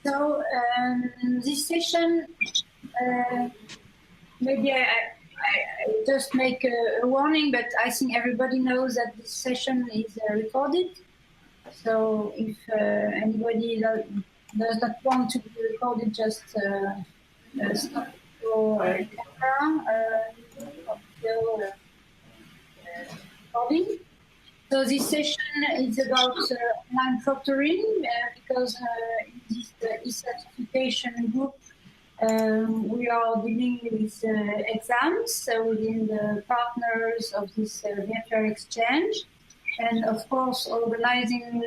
So this session, maybe I just make a warning, but I think everybody knows that this session is recorded. So if anybody does not want to be recorded, just stop your camera until recording. So this session is about online proctoring because in this e-certification group we are dealing with exams within the partners of this virtual exchange, and of course organizing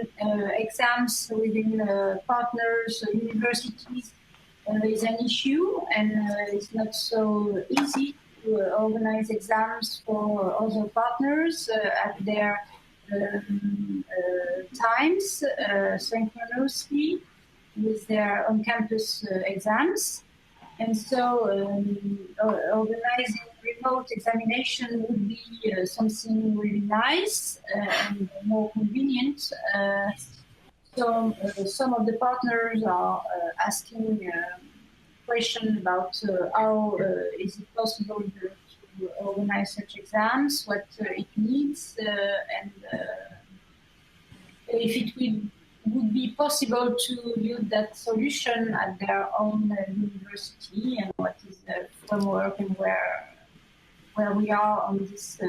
exams within partners universities is an issue, and it's not so easy to organize exams for other partners at their times synchronously with their on-campus exams. And so organizing remote examination would be something really nice and more convenient. So some of the partners are asking questions about how is it possible to organize such exams, what it needs, and if it would be possible to use that solution at their own university, and what is the framework and where we are on this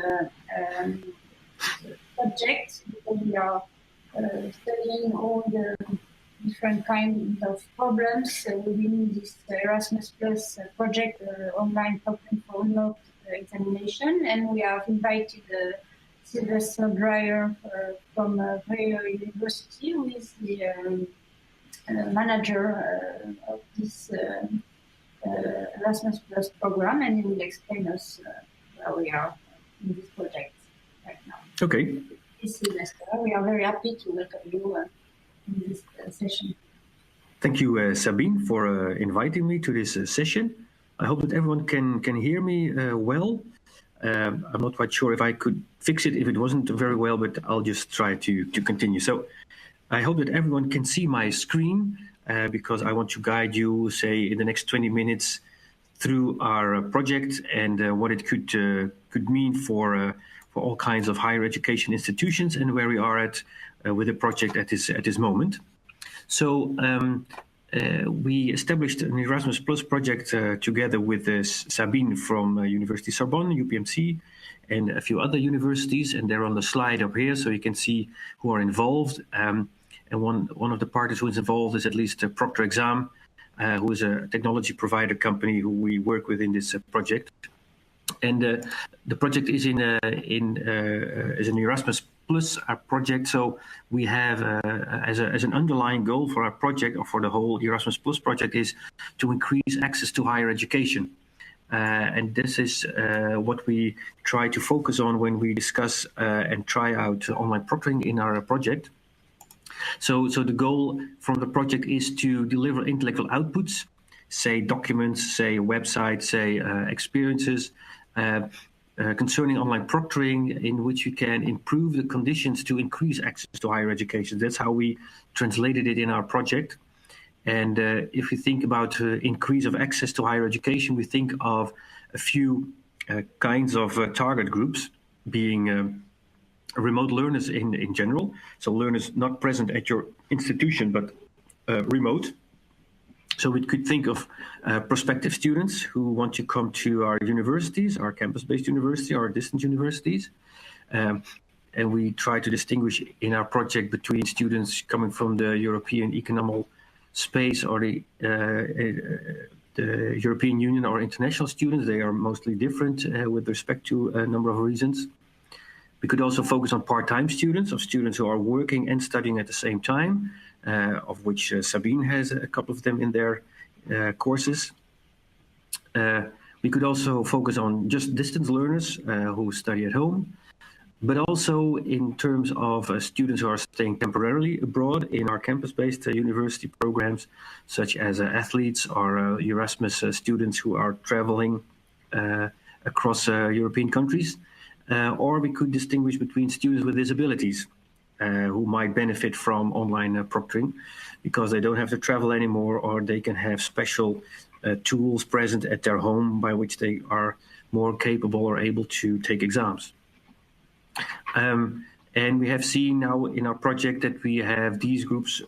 subject, because we are studying all the different kinds of problems within this Erasmus Plus project, online proctoring for remote examination, and we have invited Sylvester Dreyer from Breyer University, who is the manager of this Erasmus Plus program, and he will explain us where we are in this project right now. Okay. Sylvester, we are very happy to welcome you in this session. Thank you, Sabine, for inviting me to this session. I hope that everyone can hear me well. I'm not quite sure if I could fix it if it wasn't very well, but I'll just try to continue. So I hope that everyone can see my screen because I want to guide you, say, in the next 20 minutes through our project and what it could mean for all kinds of higher education institutions and where we are at with the project at this moment. So we established an Erasmus Plus project together with Sabine from University Sorbonne, UPMC, and a few other universities, and they're on the slide up here, so you can see who are involved. And one of the parties who is involved is at least Procter Exam, who is a technology provider company who we work with in this project. And the project is is an Erasmus Plus project. So we have as an underlying goal for our project, or for the whole Erasmus Plus project, is to increase access to higher education. And this is what we try to focus on when we discuss and try out online proctoring in our project. So the goal from the project is to deliver intellectual outputs, say documents, say websites, say experiences, concerning online proctoring, in which we can improve the conditions to increase access to higher education. That's how we translated it in our project. And if we think about increase of access to higher education, we think of a few kinds of target groups, being remote learners in general. So learners not present at your institution, but remote. So we could think of prospective students who want to come to our universities, our campus-based university, our distance universities. And we try to distinguish in our project between students coming from the European Economic Space or the European Union, or international students. They are mostly different with respect to a number of reasons. We could also focus on part-time students, of students who are working and studying at the same time, of which Sabine has a couple of them in their courses. We could also focus on just distance learners who study at home, but also in terms of students who are staying temporarily abroad in our campus-based university programs, such as athletes or Erasmus students who are traveling across European countries. Or we could distinguish between students with disabilities. who might benefit from online proctoring, because they don't have to travel anymore, or they can have special tools present at their home by which they are more capable or able to take exams. And we have seen now in our project that we have these groups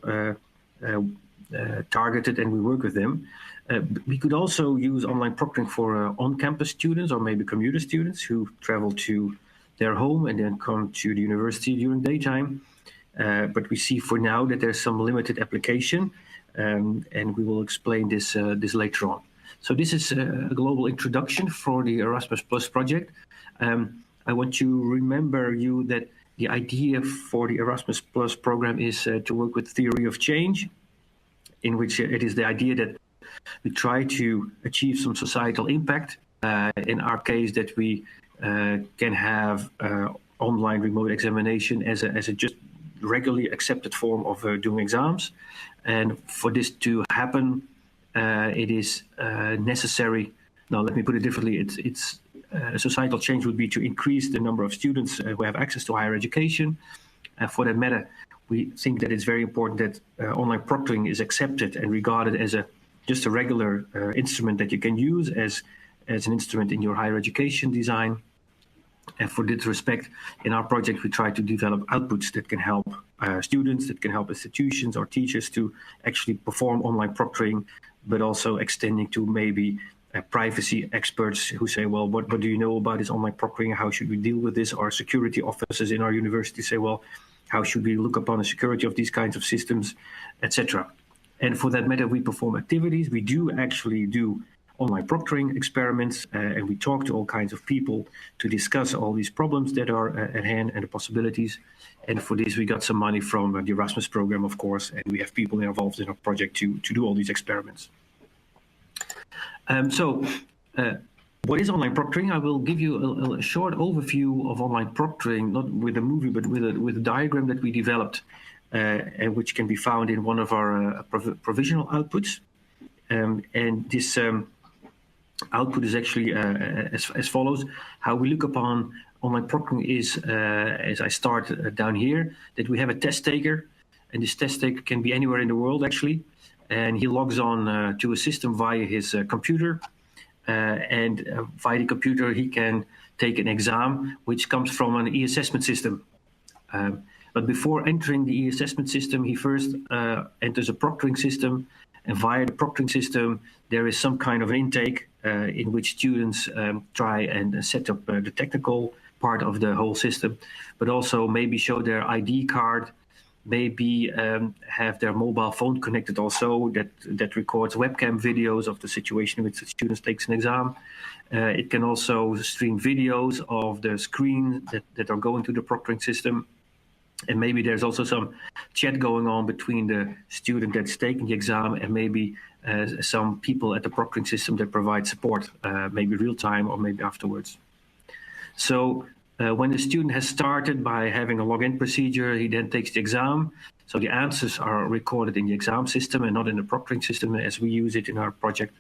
targeted, and we work with them. We could also use online proctoring for on-campus students, or maybe commuter students who travel to their home and then come to the university during daytime. But we see for now that there's some limited application, and we will explain this later on. So this is a global introduction for the Erasmus Plus project. I want to remember you that the idea for the Erasmus Plus program is to work with theory of change, in which it is the idea that we try to achieve some societal impact. In our case, that we can have online remote examination as a just regularly accepted form of doing exams. And for this to happen, it is necessary. Now, let me put it differently. It's societal change would be to increase the number of students who have access to higher education. For that matter, we think that it's very important that online proctoring is accepted and regarded as just a regular instrument that you can use as an instrument in your higher education design. And for this respect, in our project, we try to develop outputs that can help students, that can help institutions or teachers to actually perform online proctoring, but also extending to maybe privacy experts who say, well, what do you know about this online proctoring? How should we deal with this? Or security officers in our university say, well, how should we look upon the security of these kinds of systems, etc. And for that matter, we perform activities. We do actually do online proctoring experiments, and we talk to all kinds of people to discuss all these problems that are at hand and the possibilities. And for this, we got some money from the Erasmus program, of course, and we have people involved in our project to do all these experiments. What is online proctoring? I will give you a short overview of online proctoring, not with a movie, but with a diagram that we developed, and which can be found in one of our provisional outputs. And this output is actually as follows. How we look upon online proctoring is, as I start down here, that we have a test taker, and this test taker can be anywhere in the world, actually. And he logs on to a system via his computer, and via the computer he can take an exam which comes from an e-assessment system. But before entering the e-assessment system, he first enters a proctoring system, and via the proctoring system there is some kind of an intake in which students try and set up the technical part of the whole system, but also maybe show their ID card, maybe have their mobile phone connected also that records webcam videos of the situation in which the student takes an exam. It can also stream videos of the screen that are going to the proctoring system. And maybe there's also some chat going on between the student that's taking the exam and maybe some people at the proctoring system that provide support, maybe real time or maybe afterwards. So when the student has started by having a login procedure, he then takes the exam. So the answers are recorded in the exam system and not in the proctoring system as we use it in our project.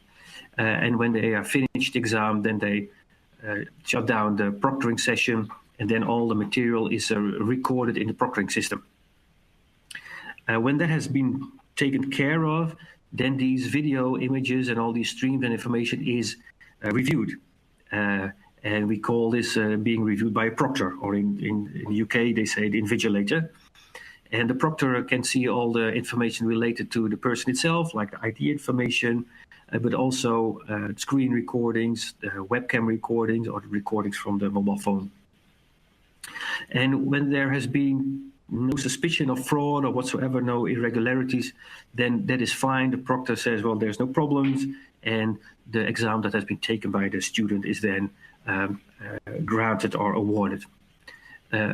And when they are finished the exam, then they shut down the proctoring session, and then all the material is recorded in the proctoring system. When that has been taken care of, then these video images and all these streams and information is reviewed. And we call this being reviewed by a proctor, or in the UK, they say the invigilator. And the proctor can see all the information related to the person itself, like the ID information, but also screen recordings, webcam recordings, or the recordings from the mobile phone. And when there has been no suspicion of fraud or whatsoever, no irregularities, then that is fine. The proctor says, well, there's no problems, and the exam that has been taken by the student is then granted or awarded.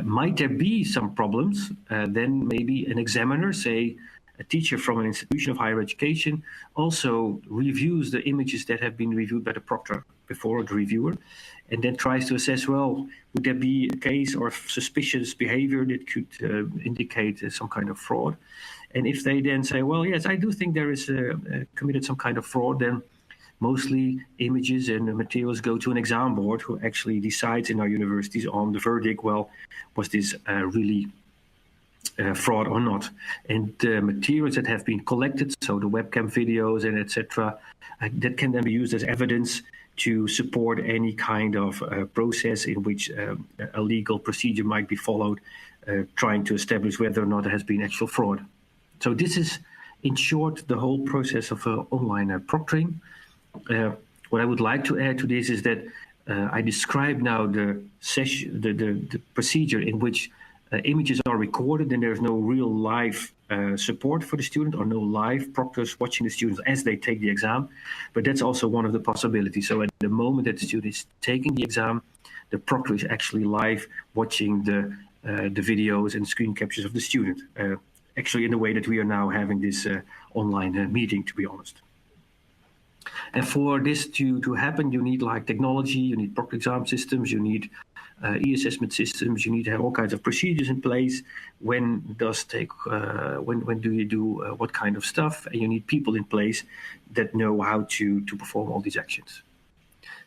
Might there be some problems? Then maybe an examiner, say a teacher from an institution of higher education, also reviews the images that have been reviewed by the proctor before the reviewer, and then tries to assess, well, would there be a case or suspicious behavior that could indicate some kind of fraud? And if they then say, well, yes, I do think there is committed some kind of fraud, then mostly images and materials go to an exam board who actually decides in our universities on the verdict, well, was this really fraud or not. And the materials that have been collected, so the webcam videos and etc., that can then be used as evidence to support any kind of process in which a legal procedure might be followed, trying to establish whether or not there has been actual fraud. So this is, in short, the whole process of online proctoring. What I would like to add to this is that I describe now the session, the procedure in which images are recorded and there's no real live support for the student or no live proctors watching the students as they take the exam. But that's also one of the possibilities. So at the moment that the student is taking the exam, the proctor is actually live watching the videos and screen captures of the student, actually in the way that we are now having this online meeting, to be honest. And for this to happen, you need like technology, you need proctor exam systems, you need e-assessment systems, you need to have all kinds of procedures in place. When do you do what kind of stuff? And you need people in place that know how to perform all these actions.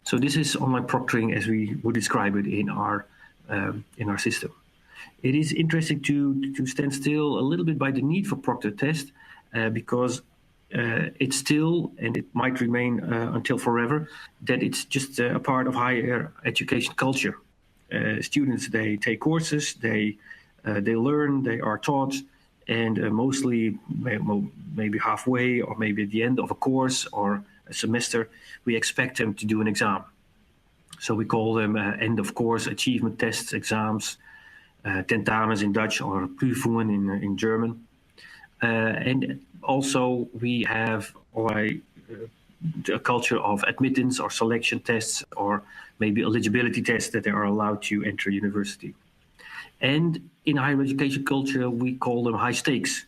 So this is online proctoring as we would describe it in our system. It is interesting to stand still a little bit by the need for proctor test because it's still, and it might remain until forever, that it's just a part of higher education culture. Students, they take courses, they learn, they are taught, and mostly maybe halfway or maybe at the end of a course or a semester, we expect them to do an exam. So we call them end of course achievement tests, exams, tentamens in Dutch or Prüfungen in German. And also we have a culture of admittance or selection tests or maybe eligibility tests that they are allowed to enter university. And in higher education culture, we call them high stakes.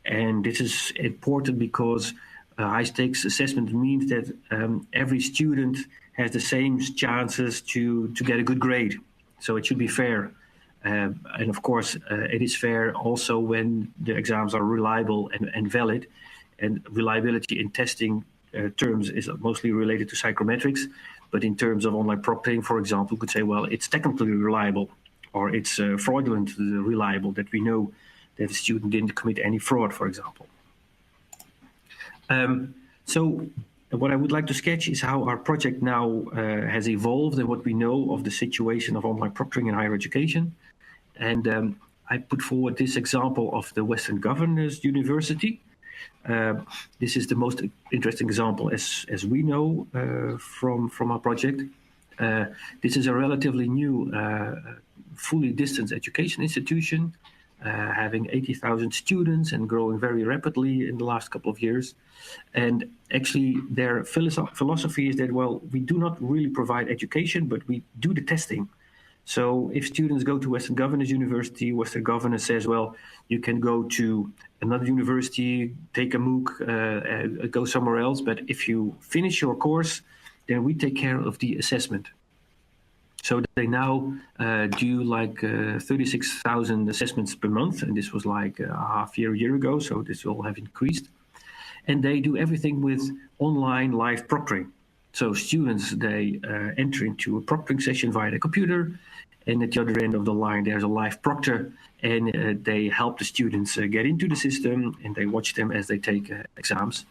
And this is important because high stakes assessment means that every student has the same chances to get a good grade. So it should be fair. And of course, it is fair also when the exams are reliable and valid. And reliability in testing terms is mostly related to psychometrics. But in terms of online proctoring, for example, you could say, well, it's technically reliable or it's fraudulently reliable, that we know that the student didn't commit any fraud, for example. So what I would like to sketch is how our project now has evolved and what we know of the situation of online proctoring in higher education. And I put forward this example of the Western Governors University. This is the most interesting example as we know from our project. This is a relatively new, fully distance education institution, having 80,000 students and growing very rapidly in the last couple of years. And actually their philosophy is that, well, we do not really provide education, but we do the testing. So if students go to Western Governors University, Western Governors says, well, you can go to another university, take a MOOC, go somewhere else. But if you finish your course, then we take care of the assessment. So they now do like 36,000 assessments per month. And this was like a year ago. So this will have increased. And they do everything with online live proctoring. So students, they enter into a proctoring session via the computer. And at the other end of the line, there's a live proctor. And they help the students get into the system. And they watch them as they take exams.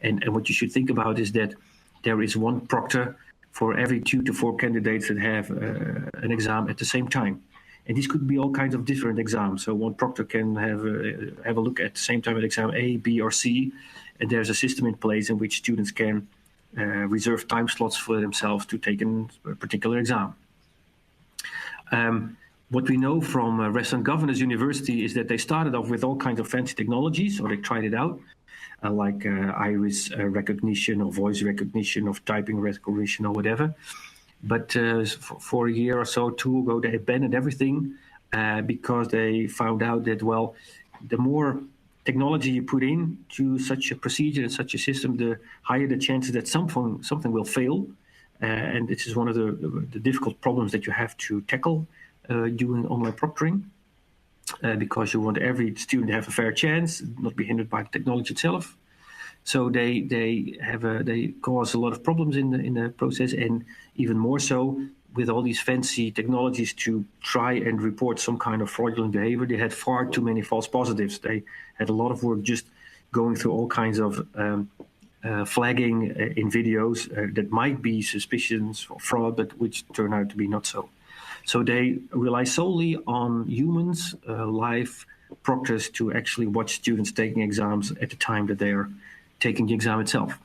And what you should think about is that there is one proctor for every 2 to 4 candidates that have an exam at the same time. And these could be all kinds of different exams. So one proctor can have a look at the same time at exam A, B, or C. And there's a system in place in which students can reserve time slots for themselves to take a particular exam. What we know from Western Governors University is that they started off with all kinds of fancy technologies, or they tried it out, like iris recognition or voice recognition or typing recognition or whatever. But for a year or so, 2 ago, they abandoned everything because they found out that, well, the more technology you put into such a procedure and such a system, the higher the chances that something will fail. And this is one of the difficult problems that you have to tackle doing online proctoring, because you want every student to have a fair chance, not be hindered by the technology itself. So they cause a lot of problems in the process, and even more so, with all these fancy technologies to try and report some kind of fraudulent behavior, they had far too many false positives. They had a lot of work just going through all kinds of flagging in videos that might be suspicions of fraud, but which turn out to be not so. So they rely solely on humans, live proctors, to actually watch students taking exams at the time that they are taking the exam itself.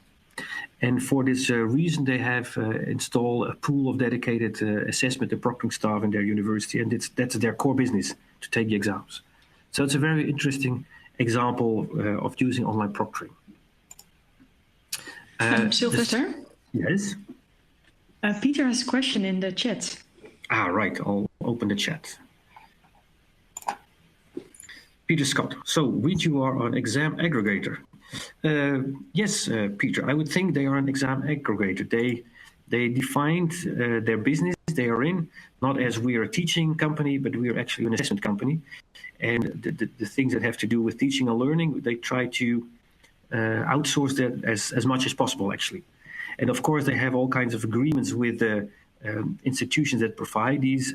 And for this reason, they have installed a pool of dedicated assessment and proctoring staff in their university, and that's their core business, to take the exams. So it's a very interesting example of using online proctoring. Sylvester? Yes? Peter has a question in the chat. Right, I'll open the chat. Peter Scott, so you are an exam aggregator. Yes, Peter, I would think they are an exam aggregator. They defined their business they are in, not as we are a teaching company, but we are actually an assessment company. And the things that have to do with teaching and learning, they try to outsource that as much as possible, actually. And of course, they have all kinds of agreements with the institutions that provide these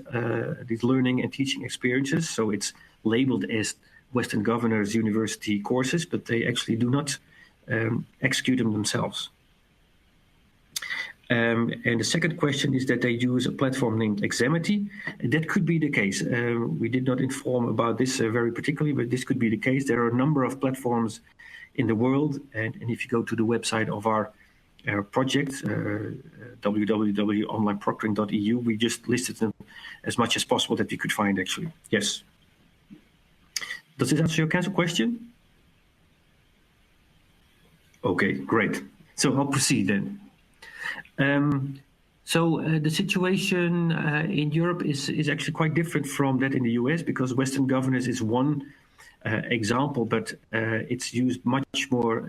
learning and teaching experiences. So it's labeled as Western Governors University courses, but they actually do not execute them themselves. And the second question is that they use a platform named Examity. That could be the case. We did not inform about this very particularly, but this could be the case. There are a number of platforms in the world, and if you go to the website of our project, www.onlineproctoring.eu, we just listed them as much as possible that we could find, actually. Yes. Does this answer your question? Okay, great. So I'll proceed then. The situation in Europe is actually quite different from that in the US, because Western Governors is one example, but it's used much more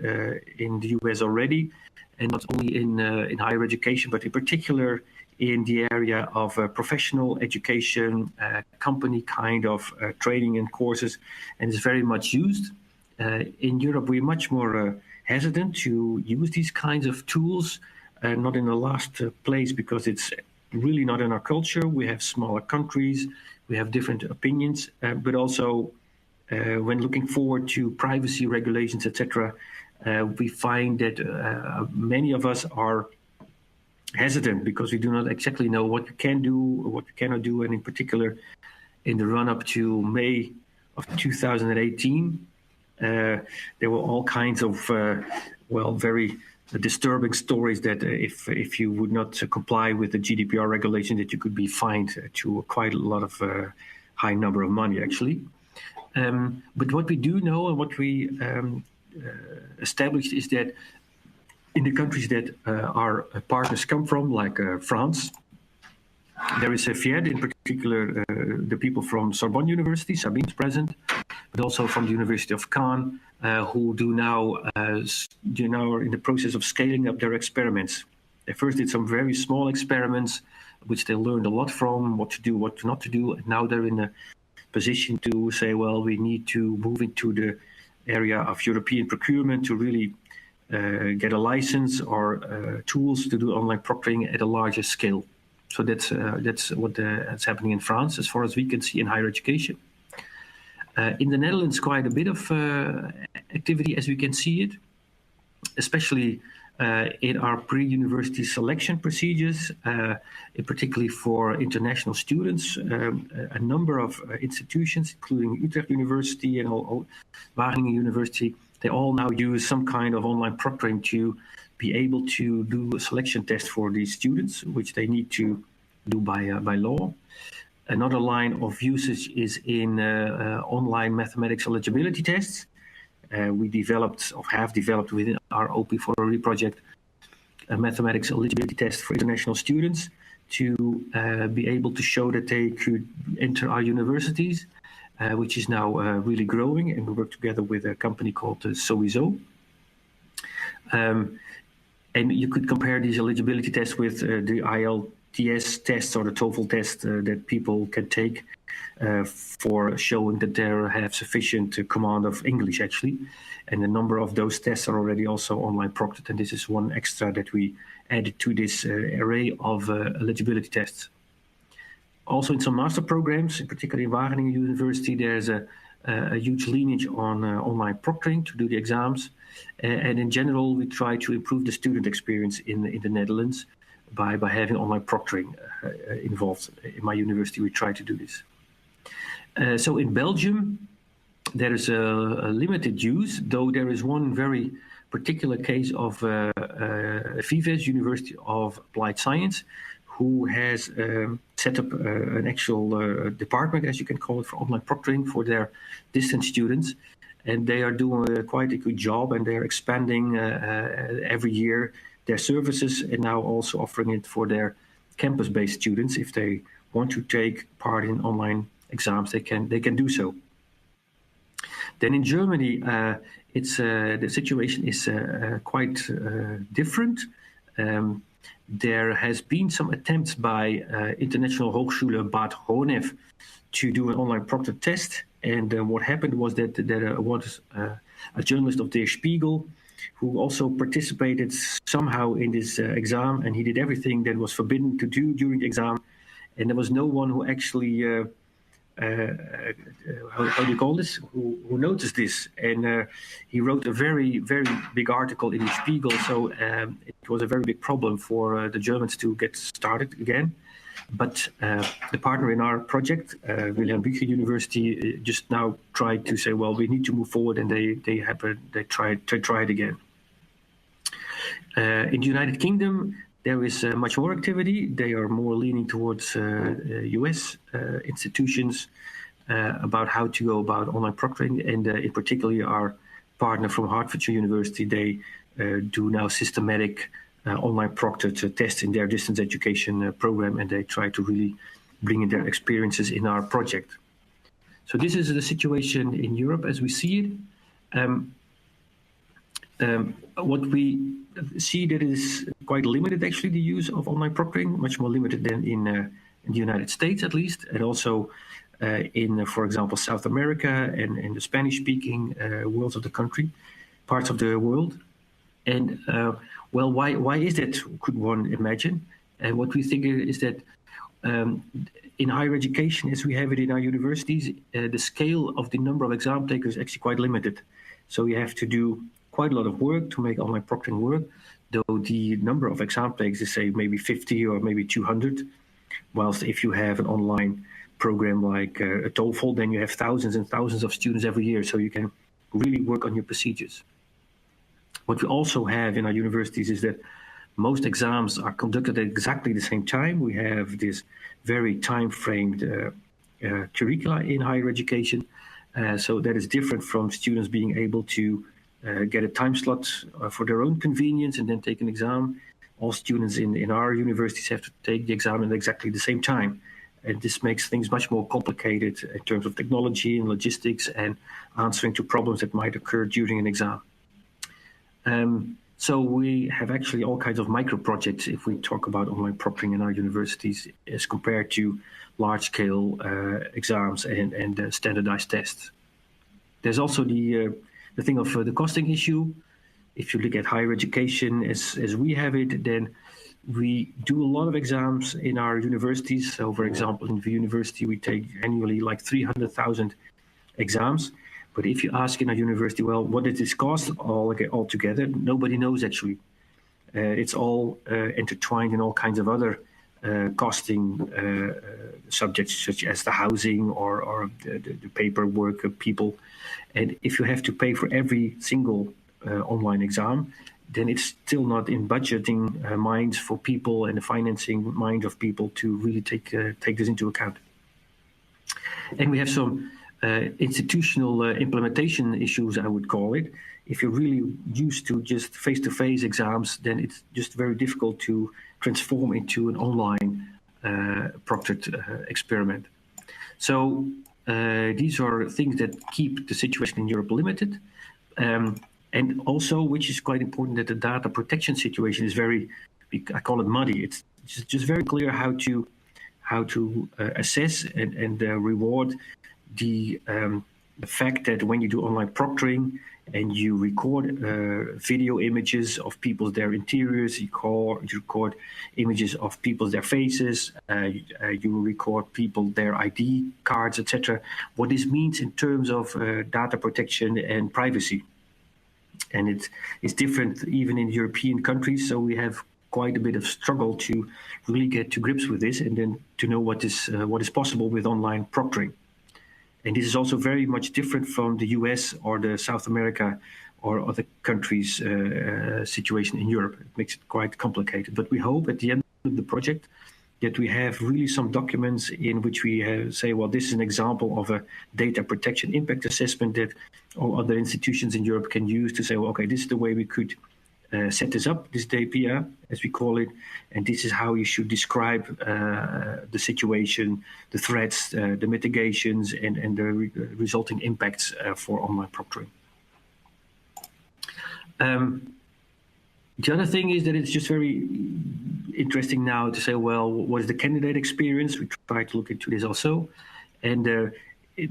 in the US already, and not only in higher education, but in particular in the area of professional education, company kind of training and courses, and it's very much used. In Europe, we're much more hesitant to use these kinds of tools, not in the last place because it's really not in our culture. We have smaller countries, we have different opinions, but also when looking forward to privacy regulations, etc., we find that many of us are hesitant because we do not exactly know what we can do or what we cannot do. And in particular, in the run-up to May of 2018, there were all kinds of, very disturbing stories that if you would not comply with the GDPR regulation, that you could be fined to quite a lot of high number of money, actually. But what we do know and what we established is that in the countries that our partners come from, like France, there is a FIED, in particular the people from Sorbonne University, Sabine's present, but also from the University of Caen, who are in the process of scaling up their experiments. They first did some very small experiments, which they learned a lot from, what to do, what not to do, and now they're in a position to say, well, we need to move into the area of European procurement to really get a license or tools to do online proctoring at a larger scale. So that's what's happening in France, as far as we can see in higher education. In the Netherlands, quite a bit of activity, as we can see it, especially in our pre-university selection procedures, particularly for international students. A number of institutions, including Utrecht University and Wageningen University, they all now use some kind of online proctoring to be able to do a selection test for these students, which they need to do by law. Another line of usage is in online mathematics eligibility tests. We developed or have developed within our OP4RE project a mathematics eligibility test for international students to be able to show that they could enter our universities, which is now really growing, and we work together with a company called Sowieso. And you could compare these eligibility tests with the IELTS tests or the TOEFL test that people can take for showing that they have sufficient command of English, actually. And a number of those tests are already also online proctored, and this is one extra that we added to this array of eligibility tests. Also in some master programs, particularly in Wageningen University, there's a huge lineage on online proctoring to do the exams. And in general, we try to improve the student experience in the Netherlands by having online proctoring involved. In my university, we try to do this. So in Belgium, there is a limited use, though there is one very particular case of Vives, University of Applied Science, who has set up an actual department, as you can call it, for online proctoring for their distance students. And they are doing quite a good job, and they're expanding every year their services, and now also offering it for their campus-based students. If they want to take part in online exams, they can do so. Then in Germany, the situation is quite different. There has been some attempts by International Hochschule Bad Honnef to do an online proctor test. And what happened was that there was a journalist of Der Spiegel who also participated somehow in this exam, and he did everything that was forbidden to do during the exam. And there was no one who actually, how do you call this, who noticed this. And he wrote a very, very big article in the Spiegel. So it was a very big problem for the Germans to get started again. But the partner in our project, Wilhelm Bücher University, just now tried to say, well, we need to move forward, and they try it again. In the United Kingdom, there is much more activity. They are more leaning towards US institutions about how to go about online proctoring, and in particular, our partner from Hertfordshire University, they do now systematic online proctored tests in their distance education program, and they try to really bring in their experiences in our project. So this is the situation in Europe as we see it. What we see that is quite limited, actually, the use of online proctoring, much more limited than in the United States, at least, and also in, for example, South America and in the Spanish-speaking worlds of the country, parts of the world. And well, why is that, could one imagine? And what we think is that in higher education, as we have it in our universities, the scale of the number of exam takers is actually quite limited. So you have to do quite a lot of work to make online proctoring work, though the number of exam takers is, say, maybe 50 or maybe 200. Whilst if you have an online program like a TOEFL, then you have thousands and thousands of students every year, so you can really work on your procedures. What we also have in our universities is that most exams are conducted at exactly the same time. We have this very time-framed curricula in higher education. So that is different from students being able to get a time slot for their own convenience and then take an exam. All students in our universities have to take the exam at exactly the same time. And this makes things much more complicated in terms of technology and logistics and answering to problems that might occur during an exam. So we have actually all kinds of micro projects if we talk about online proctoring in our universities as compared to large-scale exams and standardized tests. There's also the thing of the costing issue. If you look at higher education as we have it, then we do a lot of exams in our universities. So, for example, in the university, we take annually like 300,000 exams. But if you ask in our university, well, what does this cost all together? Nobody knows, actually. It's all intertwined in all kinds of other costing subjects, such as the housing or the paperwork of people. And if you have to pay for every single online exam, then it's still not in budgeting minds for people and the financing mind of people to really take this into account. And we have some institutional implementation issues, I would call it. If you're really used to just face-to-face exams, then it's just very difficult to transform into an online proctored experiment. So these are things that keep the situation in Europe limited. And also, which is quite important, that the data protection situation is very, I call it muddy. It's just very clear how to assess and reward the the fact that when you do online proctoring and you record video images of people's their interiors, you record images of people's their faces, you record people their ID cards, etc. What this means in terms of data protection and privacy. And it's different even in European countries, so we have quite a bit of struggle to really get to grips with this and then to know what is possible with online proctoring. And this is also very much different from the US or the South America or other countries' situation in Europe. It makes it quite complicated. But we hope at the end of the project that we have really some documents in which we say, well, this is an example of a data protection impact assessment that all other institutions in Europe can use to say, well, okay, this is the way we could set this up, this DPA, as we call it, and this is how you should describe the situation, the threats, the mitigations, and the resulting impacts for online proctoring. The other thing is that it's just very interesting now to say, well, what is the candidate experience? We try to look into this also. And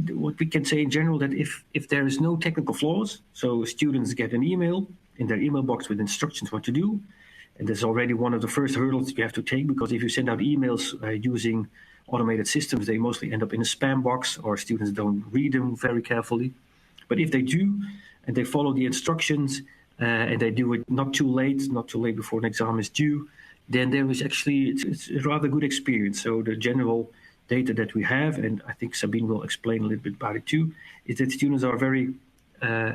what we can say in general, that if there is no technical flaws, so students get an email in their email box with instructions what to do, and that's already one of the first hurdles you have to take, because if you send out emails using automated systems, they mostly end up in a spam box, or students don't read them very carefully. But if they do, and they follow the instructions, and they do it not too late before an exam is due, then there is actually, it's a rather good experience. So the general data that we have, and I think Sabine will explain a little bit about it too, is that students are very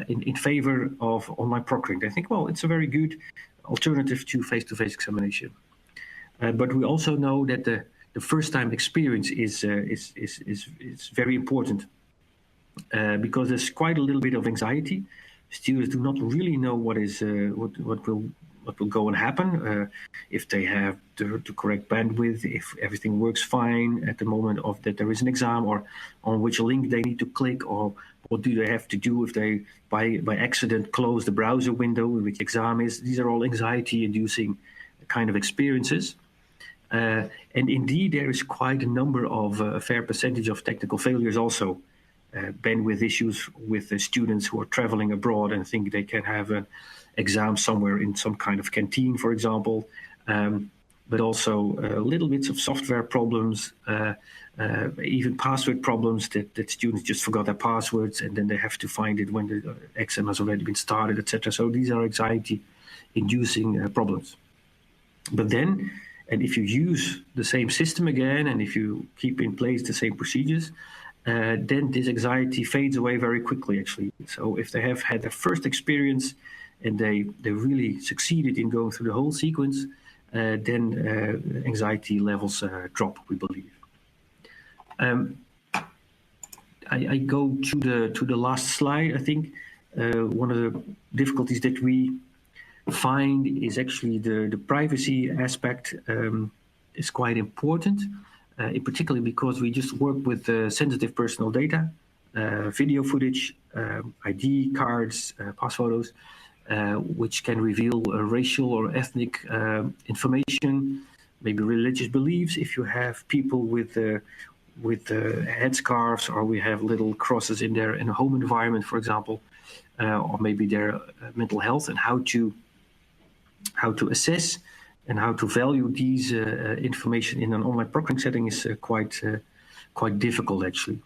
in favor of online proctoring. They think, well, it's a very good alternative to face-to-face examination. But we also know that the first-time experience is very important because there's quite a little bit of anxiety. Students do not really know what will go and happen, if they have the correct bandwidth, if everything works fine at the moment of that there is an exam, or on which link they need to click, or what do they have to do if they by accident close the browser window in which exam is. These are all anxiety-inducing kind of experiences. And indeed, there is quite a number of a fair percentage of technical failures also. Bandwidth issues with the students who are traveling abroad and think they can have an exam somewhere in some kind of canteen, for example, but also little bits of software problems, even password problems that students just forgot their passwords and then they have to find it when the exam has already been started, etc. So these are anxiety-inducing problems. But then, and if you use the same system again, and if you keep in place the same procedures, then this anxiety fades away very quickly, actually. So if they have had their first experience and they really succeeded in going through the whole sequence, then anxiety levels drop, we believe. I go to the last slide. I think one of the difficulties that we find is actually the privacy aspect is quite important. In particular because we just work with sensitive personal data, video footage, ID cards, pass photos, which can reveal racial or ethnic information, maybe religious beliefs. If you have people with headscarves, or we have little crosses in a home environment, for example, or maybe their mental health, and how to assess and how to value these information in an online proctoring setting is quite difficult, actually.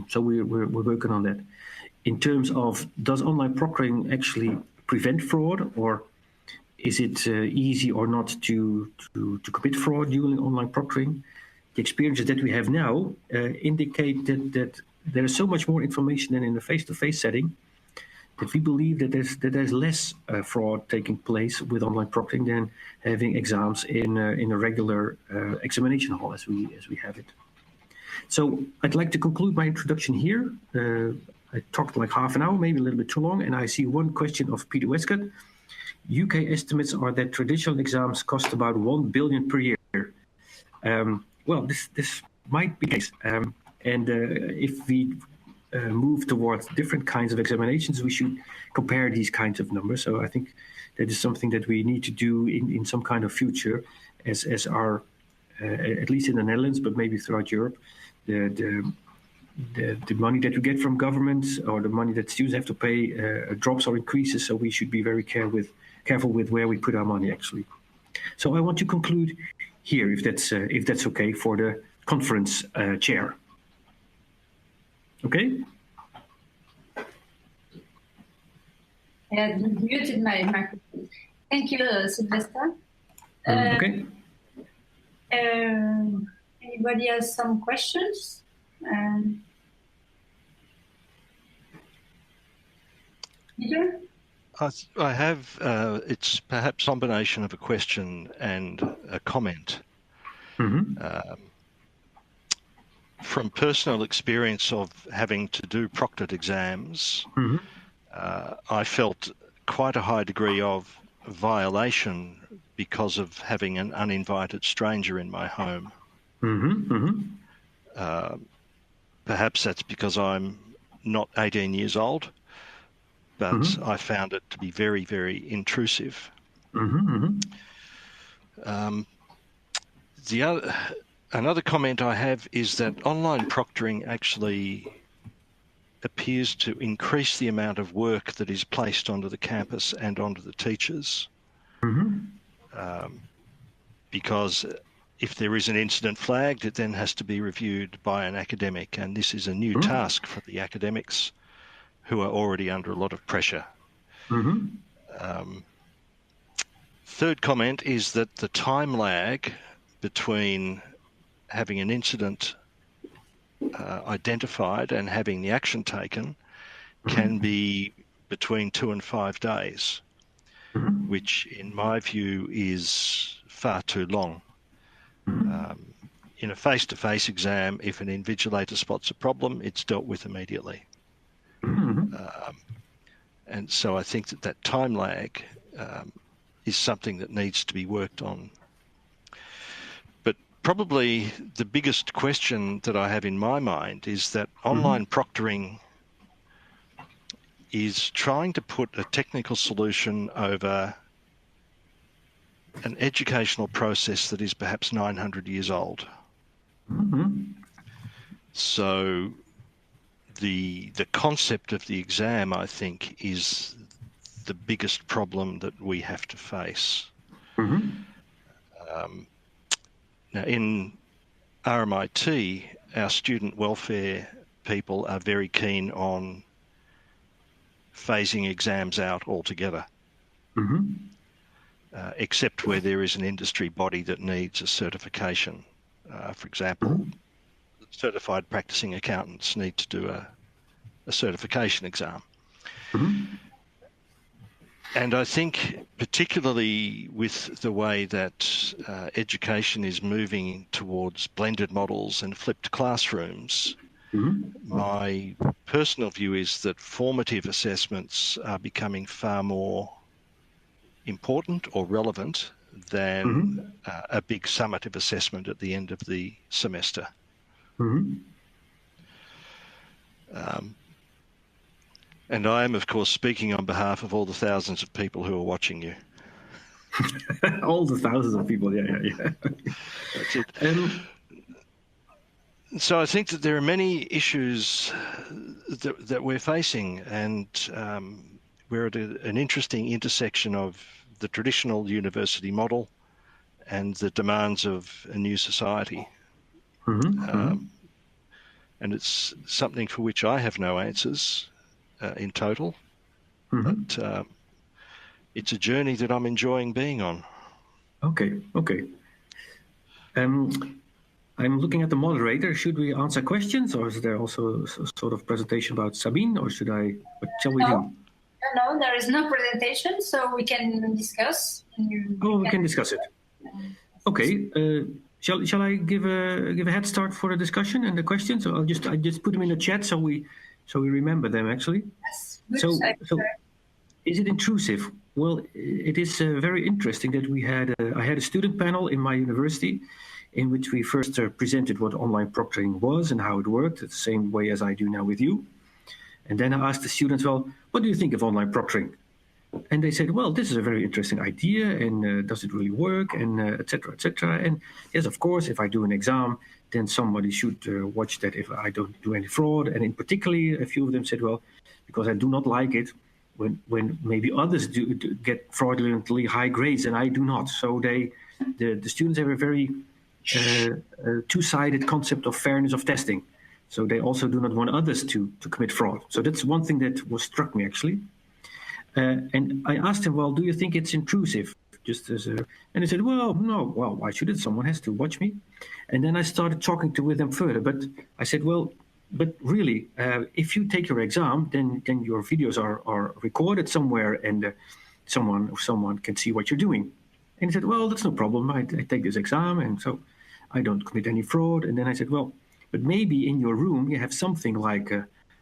So we're working on that. In terms of, does online proctoring actually prevent fraud, or is it easy or not to commit fraud during online proctoring? The experiences that we have now indicate that there is so much more information than in a face-to-face setting, that we believe that there's less fraud taking place with online proctoring than having exams in a regular examination hall as we have it. So I'd like to conclude my introduction here. I talked like half an hour, maybe a little bit too long, and I see one question of Peter Westcott. UK estimates are that traditional exams cost about 1 billion per year. Well, this might be the case, and if we move towards different kinds of examinations, we should compare these kinds of numbers. So I think that is something that we need to do in some kind of future, as our, at least in the Netherlands, but maybe throughout Europe, the the money that we get from governments or the money that students have to pay drops or increases. So we should be very careful with where we put our money, actually. So I want to conclude here, if that's okay, for the conference chair. Okay. I had muted my microphone. Thank you, Sylvester. Okay. Anybody has some questions? Peter? I have, it's perhaps a combination of a question and a comment. From personal experience of having to do proctored exams, I felt quite a high degree of violation because of having an uninvited stranger in my home. Perhaps that's because I'm not 18 years old, but I found it to be very, very intrusive. Another comment I have is that online proctoring actually appears to increase the amount of work that is placed onto the campus and onto the teachers. Because if there is an incident flagged, it then has to be reviewed by an academic, and this is a new task for the academics who are already under a lot of pressure. Third comment is that the time lag between having an incident identified and having the action taken can be between 2 and 5 days, which in my view is far too long. In a face-to-face exam, if an invigilator spots a problem, it's dealt with immediately. And so I think that time lag is something that needs to be worked on. But probably the biggest question that I have in my mind is that online proctoring is trying to put a technical solution over an educational process that is perhaps 900 years old. So the concept of the exam, I think, is the biggest problem that we have to face. Now, in RMIT, our student welfare people are very keen on phasing exams out altogether, except where there is an industry body that needs a certification. For example, certified practicing accountants need to do a certification exam. And I think particularly with the way that education is moving towards blended models and flipped classrooms, my personal view is that formative assessments are becoming far more important or relevant than a big summative assessment at the end of the semester. And I am, of course, speaking on behalf of all the thousands of people who are watching you. All the thousands of people, yeah. That's it. So I think that there are many issues that we're facing, and we're at an interesting intersection of the traditional university model and the demands of a new society. And it's something for which I have no answers in total, but it's a journey that I'm enjoying being on. Okay. I'm looking at the moderator. Should we answer questions, or is there also a sort of presentation about Sabine, or what shall we do? No, there is no presentation, so we can discuss. We can discuss it. Okay. Shall I give a head start for the discussion and the questions? So I just put them in the chat so we remember them, actually. Yes. So is it intrusive? Well, it is very interesting that I had a student panel in my university in which we first presented what online proctoring was and how it worked, the same way as I do now with you. And then I asked the students, well, what do you think of online proctoring? And they said, well, this is a very interesting idea, and does it really work, and et cetera, et cetera. And yes, of course, if I do an exam, then somebody should watch that if I don't do any fraud. And in particularly, a few of them said, well, because I do not like it when maybe others do get fraudulently high grades and I do not. So the students have a very two-sided concept of fairness of testing. So they also do not want others to commit fraud. So that's one thing that struck me, actually. And I asked him, well, do you think it's intrusive? And he said, well, no, well, why should it? Someone has to watch me. And then I started talking with them further. But I said, well, but really, if you take your exam, then your videos are recorded somewhere, and someone can see what you're doing. And he said, well, that's no problem. I take this exam, and so I don't commit any fraud. And then I said, well, but maybe in your room you have something like,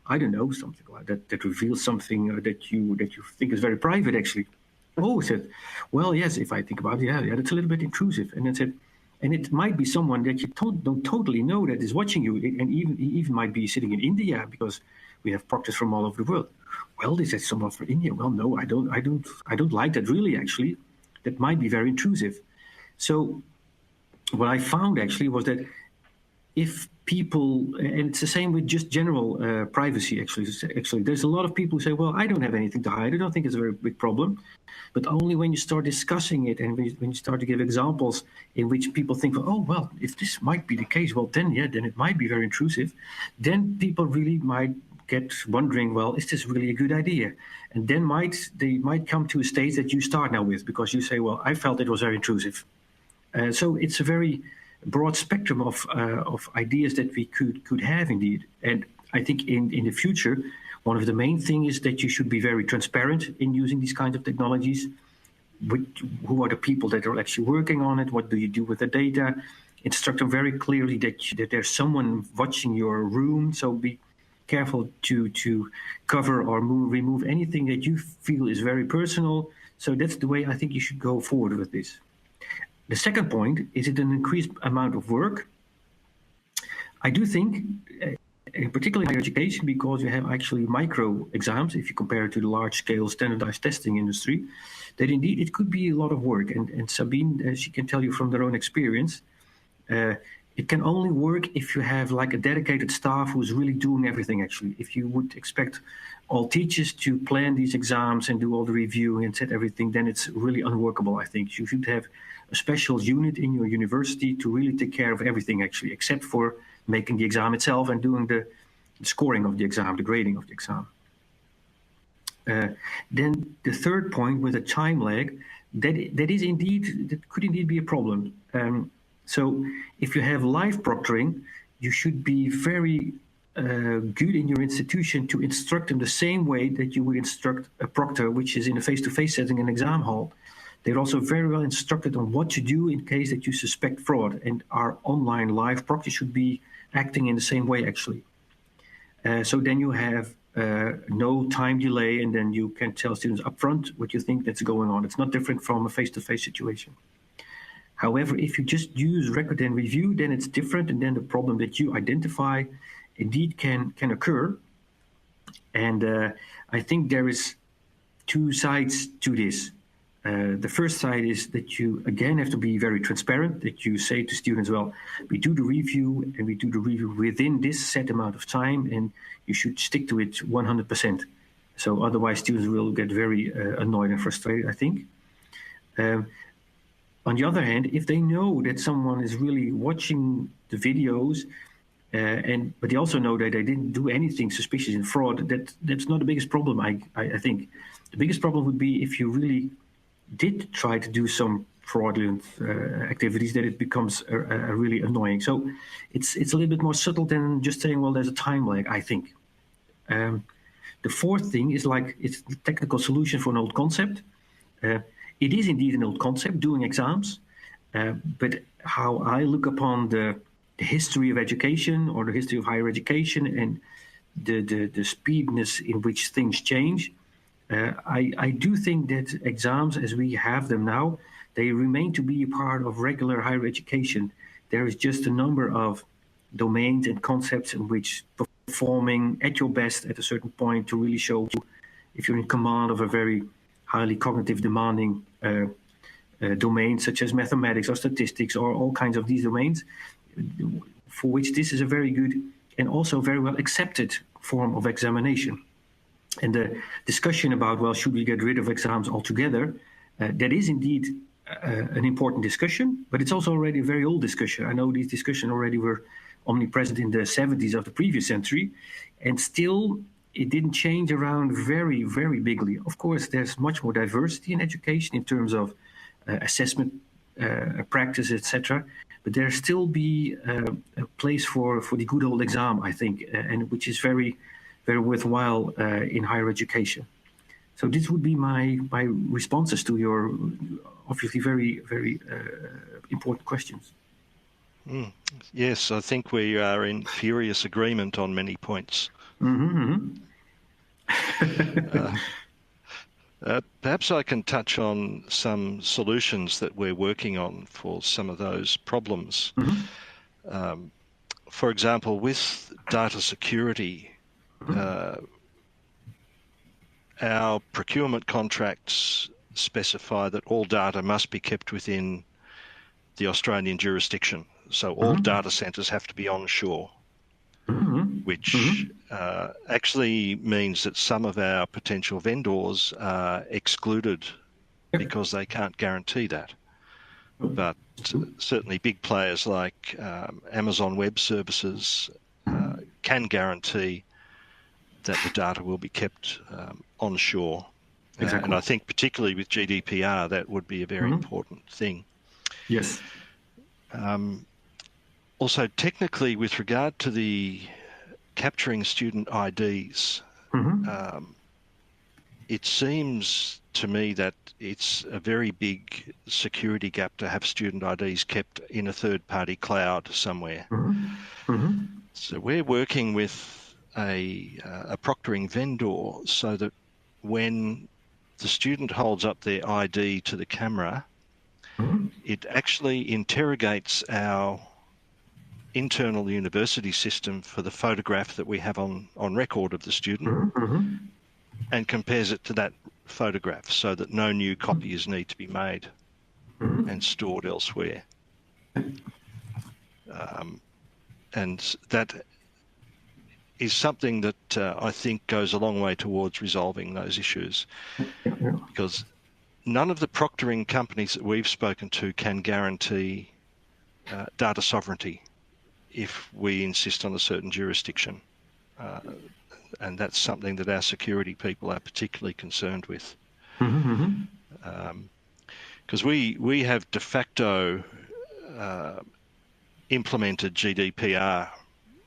I don't know, something like that reveals something that you think is very private, actually. Oh, he said, well, yes, if I think about it, yeah, that's a little bit intrusive. And I said, and it might be someone that you don't totally know that is watching you, and even might be sitting in India, because we have proctors from all over the world. Well, they said someone from India. Well, no, I don't like that, really, actually. That might be very intrusive. So what I found, actually, was that if people, and it's the same with just general privacy, actually, there's a lot of people who say, well, I don't have anything to hide. I don't think it's a very big problem. But only when you start discussing it, and when you start to give examples in which people think, oh, well, if this might be the case, well, then it might be very intrusive. Then people really might get wondering, well, is this really a good idea? And then they might come to a stage that you start now with, because you say, well, I felt it was very intrusive. So it's a very broad spectrum of ideas that we could have, indeed. And I think in the future, one of the main things is that you should be very transparent in using these kinds of technologies. Who are the people that are actually working on it? What do you do with the data? Instruct them very clearly that there's someone watching your room. So be careful to cover or remove anything that you feel is very personal. So that's the way I think you should go forward with this. The second point, is it an increased amount of work? I do think, in particular in higher education, because you have actually micro exams, if you compare it to the large-scale standardized testing industry, that indeed it could be a lot of work. And Sabine, she can tell you from their own experience, it can only work if you have like a dedicated staff who's really doing everything, actually. If you would expect all teachers to plan these exams and do all the reviewing and set everything, then it's really unworkable, I think. You should have a special unit in your university to really take care of everything, actually, except for making the exam itself and doing the scoring of the exam, the grading of the exam. Then the third point with a time lag, that could indeed be a problem. So if you have live proctoring, you should be very good in your institution to instruct them the same way that you would instruct a proctor, which is in a face-to-face setting in an exam hall. They're also very well instructed on what to do in case that you suspect fraud. And our online live proctor should be acting in the same way, actually. So then you have no time delay, and then you can tell students upfront what you think that's going on. It's not different from a face-to-face situation. However, if you just use record and review, then it's different, and then the problem that you identify indeed can occur. And I think there is two sides to this. The first side is that you, again, have to be very transparent, that you say to students, well, we do the review, and we do the review within this set amount of time, and you should stick to it 100%. So otherwise, students will get very annoyed and frustrated, I think. On the other hand, if they know that someone is really watching the videos, but they also know that they didn't do anything suspicious in fraud, that's not the biggest problem, I think. The biggest problem would be if you really did try to do some fraudulent activities, that it becomes a really annoying. So it's a little bit more subtle than just saying, well, there's a time lag, I think. The fourth thing is it's the technical solution for an old concept. It is indeed an old concept, doing exams, but how I look upon the history of education or the history of higher education and the speediness in which things change, I do think that exams as we have them now, they remain to be a part of regular higher education. There is just a number of domains and concepts in which performing at your best at a certain point to really show if you're in command of a very highly cognitive demanding domains such as mathematics or statistics or all kinds of these domains, for which this is a very good and also very well accepted form of examination. And the discussion about, well, should we get rid of exams altogether? That is indeed an important discussion, but it's also already a very old discussion. I know these discussions already were omnipresent in the 70s of the previous century, and still it didn't change around very, very bigly. Of course, there's much more diversity in education in terms of assessment practice, etc. But there still be a place for the good old exam, I think, and which is very, very worthwhile in higher education. So this would be my responses to your obviously very, very important questions. Yes, I think we are in furious agreement on many points. Perhaps I can touch on some solutions that we're working on for some of those problems. For example, with data security, our procurement contracts specify that all data must be kept within the Australian jurisdiction. So all data centres have to be onshore, which actually means that some of our potential vendors are excluded because they can't guarantee that. But certainly big players like Amazon Web Services can guarantee that the data will be kept onshore. Exactly. And I think particularly with GDPR, that would be a very important thing. Yes. Also, technically, with regard to the capturing student IDs, it seems to me that it's a very big security gap to have student IDs kept in a third-party cloud somewhere. So we're working with a proctoring vendor so that when the student holds up their ID to the camera, it actually interrogates our internal university system for the photograph that we have on record of the student and compares it to that photograph so that no new copies need to be made and stored elsewhere. And that is something that I think goes a long way towards resolving those issues, because none of the proctoring companies that we've spoken to can guarantee data sovereignty if we insist on a certain jurisdiction. And that's something that our security people are particularly concerned with. Because we have de facto implemented GDPR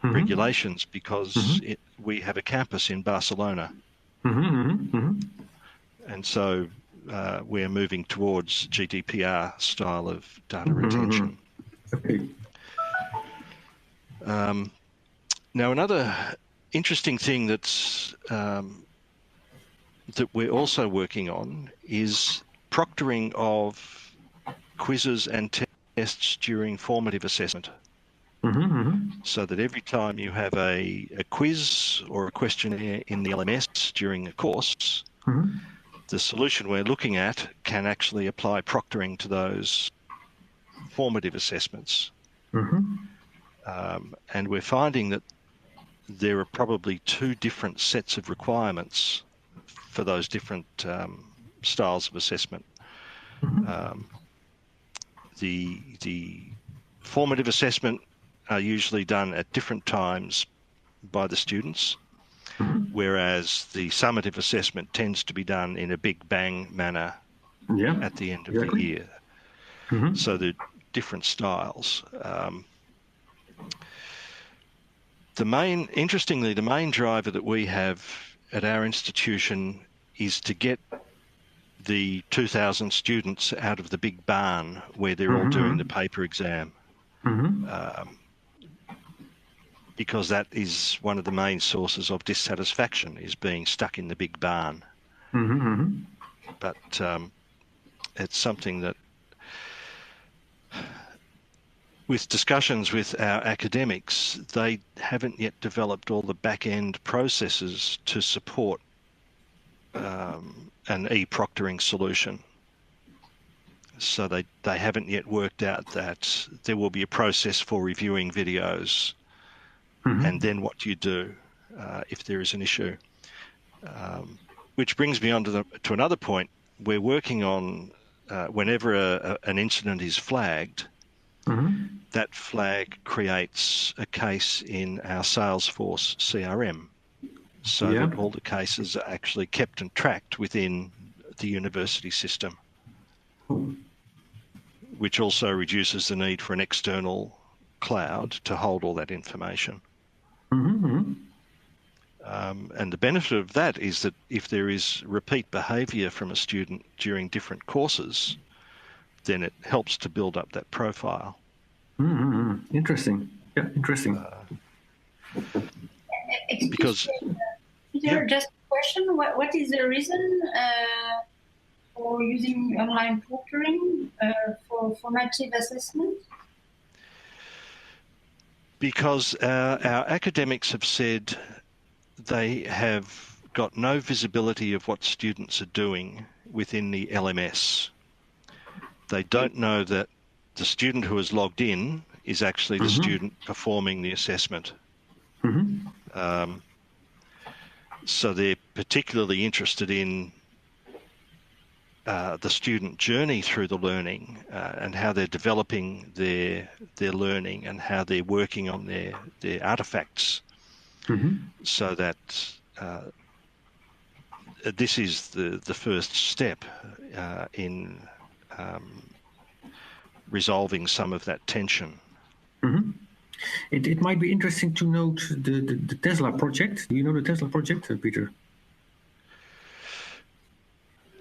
regulations because we have a campus in Barcelona. And so we're moving towards GDPR style of data retention. Now, another interesting thing that's that we're also working on is proctoring of quizzes and tests during formative assessment. So that every time you have a quiz or a questionnaire in the LMS during a course, the solution we're looking at can actually apply proctoring to those formative assessments. And we're finding that there are probably two different sets of requirements for those different styles of assessment. The formative assessment are usually done at different times by the students, whereas the summative assessment tends to be done in a big bang manner at the end of the year. So they're different styles. Interestingly, the main driver that we have at our institution is to get the 2,000 students out of the big barn where they're all doing the paper exam. Because that is one of the main sources of dissatisfaction, is being stuck in the big barn. But it's something that, with discussions with our academics, they haven't yet developed all the back-end processes to support an e-proctoring solution. So they haven't yet worked out that there will be a process for reviewing videos, and then what do you do if there is an issue? Which brings me on to another point. We're working on whenever an incident is flagged, that flag creates a case in our Salesforce CRM, so that all the cases are actually kept and tracked within the university system, which also reduces the need for an external cloud to hold all that information. And the benefit of that is that if there is repeat behaviour from a student during different courses, then it helps to build up that profile. Interesting. Yeah, interesting. Because Peter, just a question: what is the reason for using online proctoring for formative assessment? Because our academics have said they have got no visibility of what students are doing within the LMS. They don't know that the student who is logged in is actually the student performing the assessment. So they're particularly interested in the student journey through the learning and how they're developing their learning and how they're working on their artifacts. So that this is the first step in resolving some of that tension. It might be interesting to note the Tesla project. Do you know the Tesla project, Peter?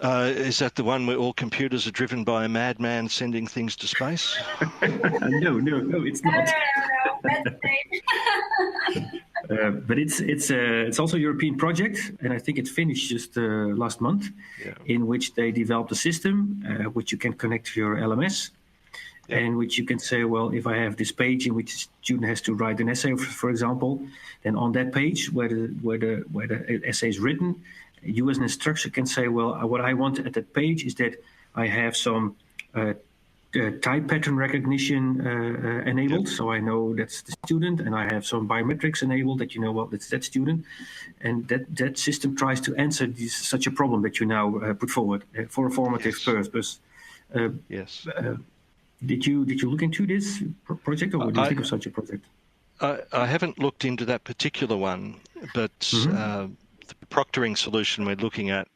Is that the one where all computers are driven by a madman sending things to space? No, it's not. But it's also a European project, and I think it finished just last month, in which they developed a system which you can connect to your LMS, and which you can say, well, if I have this page in which a student has to write an essay, for example, then on that page where the essay is written, you as an instructor can say, well, what I want at that page is that I have some type pattern recognition enabled, so I know that's the student, and I have some biometrics enabled that well, that's that student, and that system tries to answer such a problem that you now put forward for a formative purpose. Yes. Did you look into this project, or what do you think of such a project? I haven't looked into that particular one, but the proctoring solution we're looking at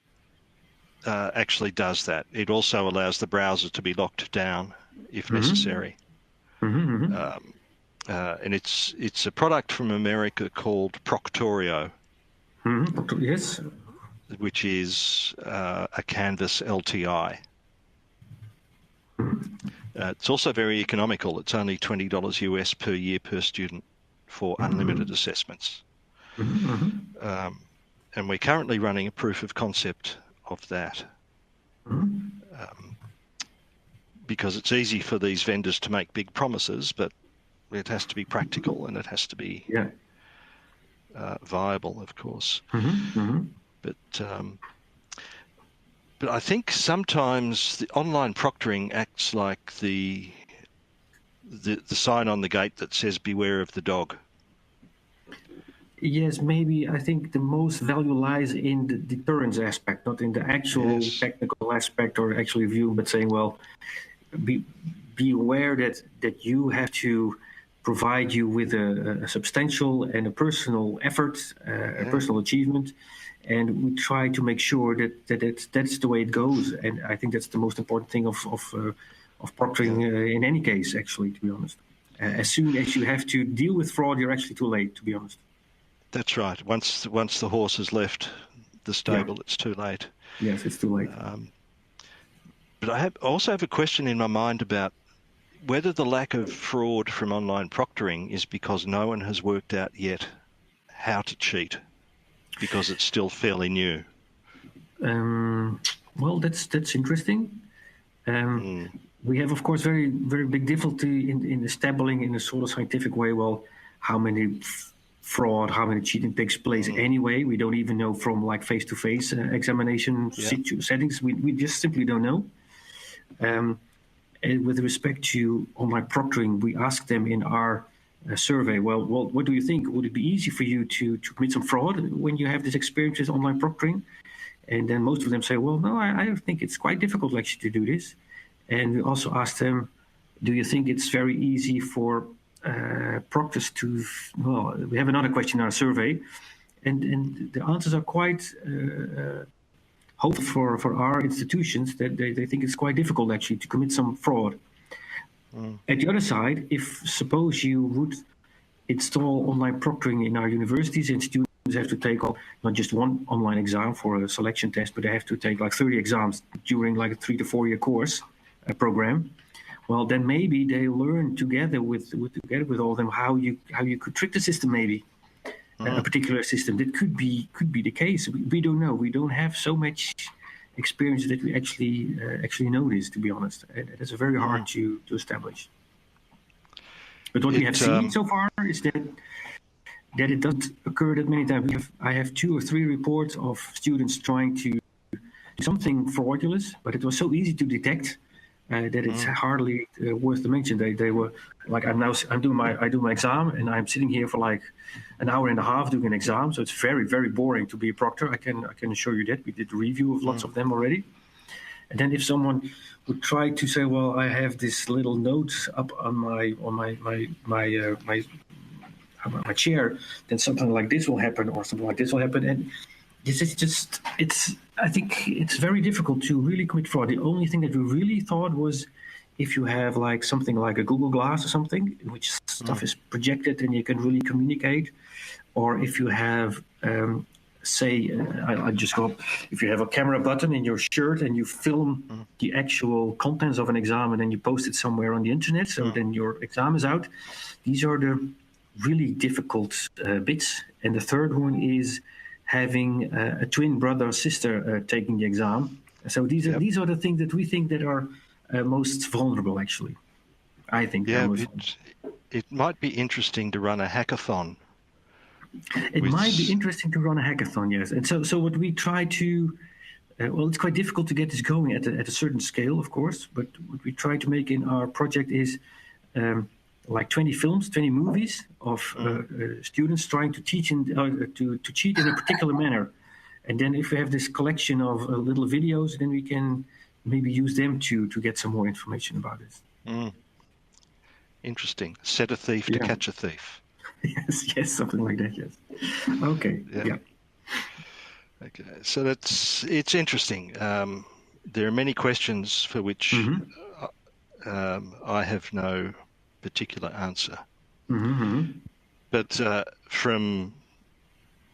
actually does that. It also allows the browser to be locked down if necessary. And it's a product from America called Proctorio. Yes. Which is a Canvas LTI. It's also very economical. It's only $20 US per year per student for unlimited assessments. And we're currently running a proof of concept of that. Because it's easy for these vendors to make big promises, but it has to be practical and it has to be viable, of course. But I think sometimes the online proctoring acts like the sign on the gate that says "Beware of the dog." Yes, maybe I think the most value lies in the deterrence aspect, not in the actual technical aspect or actually viewing, but saying, well, be aware that you have to provide you with a substantial and a personal effort, a personal achievement. And we try to make sure that that's the way it goes. And I think that's the most important thing of proctoring in any case, actually, to be honest. As soon as you have to deal with fraud, you're actually too late, to be honest. That's right. Once the horse has left the stable, it's too late. Yes, it's too late. But I also have a question in my mind about whether the lack of fraud from online proctoring is because no one has worked out yet how to cheat, because it's still fairly new. Well, that's interesting. We have, of course, very, very big difficulty in establishing in a sort of scientific way, well, how many fraud, how many cheating takes place anyway. We don't even know from like face-to-face examination settings. We just simply don't know. And with respect to online proctoring, we asked them in our survey, well, what do you think? Would it be easy for you to commit some fraud when you have this experience with online proctoring? And then most of them say, well, no, I think it's quite difficult actually to do this. And we also asked them, do you think it's very easy for proctors to, well, we have another question in our survey, and the answers are quite hopeful for our institutions that they think it's quite difficult actually to commit some fraud. At the other side, if suppose you would install online proctoring in our universities and students have to take not just one online exam for a selection test, but they have to take like 30 exams during like a 3 to 4 year course program. Well, then maybe they learn together with all of them how you could trick the system, maybe a particular system. That could be the case. We don't know. We don't have so much experience that we actually know this. To be honest, it's very hard to establish. But what we have seen so far is that it doesn't occur that many times. I have 2 or 3 reports of students trying to do something fraudulent, but it was so easy to detect that it's hardly worth to mention. They were like, I do my exam, and I'm sitting here for like an hour and a half doing an exam. So it's very, very boring to be a proctor. I can assure you that. We did a review of lots of them already. And then if someone would try to say, well, I have this little note up on my chair, then something like this will happen, or something like this will happen. And this is just, I think it's very difficult to really commit fraud. The only thing that we really thought was if you have like something like a Google Glass or something, in which stuff is projected and you can really communicate, or if you have, I just go up, if you have a camera button in your shirt and you film the actual contents of an exam and then you post it somewhere on the internet, so then your exam is out. These are the really difficult bits. And the third one is having a twin brother or sister taking the exam. So these are the things that we think that are most vulnerable, actually. I think. Yeah, it might be interesting to run a hackathon. It might be interesting to run a hackathon, yes. And so what we try to, it's quite difficult to get this going at a certain scale, of course. But what we try to make in our project is like 20 films, 20 movies of students trying to teach to cheat in a particular manner. And then if we have this collection of little videos, then we can maybe use them to get some more information about it. Interesting. Set a thief to catch a thief. Yes, something like that, yes. Okay, yeah. Okay, so it's interesting. There are many questions for which I have no particular answer. But from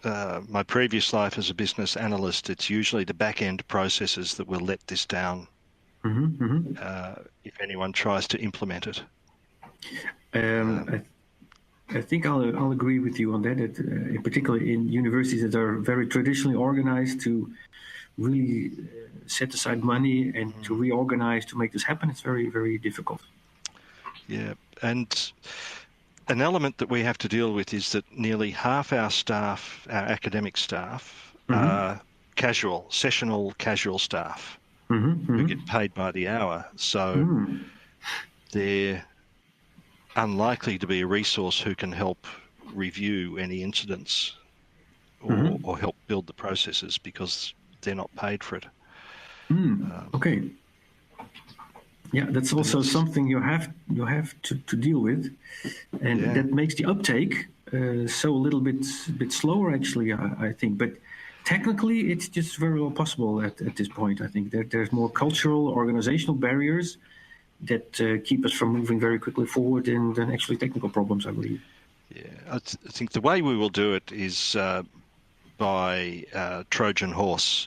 my previous life as a business analyst, it's usually the back-end processes that will let this down if anyone tries to implement it. I think I'll agree with you on that. In particular, in universities that are very traditionally organized to really set aside money and to reorganize to make this happen, it's very, very difficult. Yeah, and an element that we have to deal with is that nearly half our staff, our academic staff, are sessional casual staff who get paid by the hour. So they're unlikely to be a resource who can help review any incidents or help build the processes because they're not paid for it. Okay. Yeah, that's also something you have to deal with, and that makes the uptake so a little bit slower, actually, I think. But technically, it's just very well possible at this point. I think that there's more cultural, organizational barriers that keep us from moving very quickly forward than actually technical problems, I believe. Yeah, I think the way we will do it is by Trojan horse.